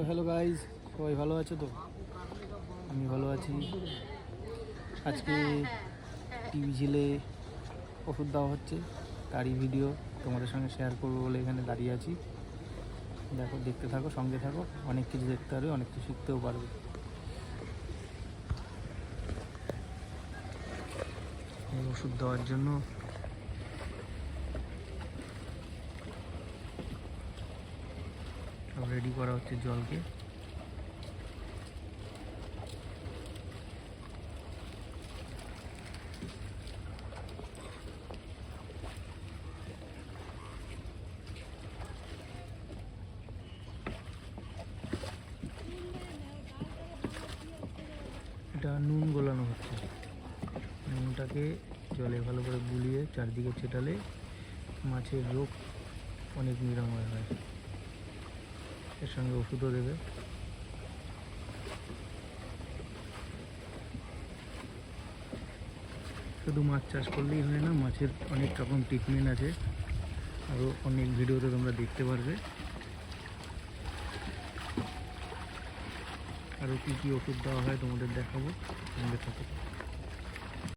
Hello guys, সবাই ভালো আছো তো? আমি ভালো আছি। আজকে টিভি ঝিলে ওষুধ দেওয়া হচ্ছে, তারই ভিডিও তোমাদের সঙ্গে শেয়ার করবো বলে এখানে দাঁড়িয়ে আছি। দেখো, দেখতে থাকো, সঙ্গে থাকো, অনেক কিছু দেখতে পারবে, অনেক কিছু শিখতেও পারবে। এই ওষুধ দেওয়ার জন্য সব রেডি করা হচ্ছে জলকে। এটা নুন গোলানো হচ্ছে। নুনটাকে জলে ভালো করে গুলিয়ে চারদিকে ছেটালে মাছের রোগ অনেক নিরাময় হয়। এর সঙ্গে ওষুধও দেবে। শুধু মাছ চাষ করলেই হয় না, মাছের অনেক রকম ট্রিটমেন্ট আছে, আরও অনেক ভিডিওতে তোমরা দেখতে পারবে। আরও কী কী ওষুধ দেওয়া হয় তোমাদের দেখাবো, সঙ্গে থাকো।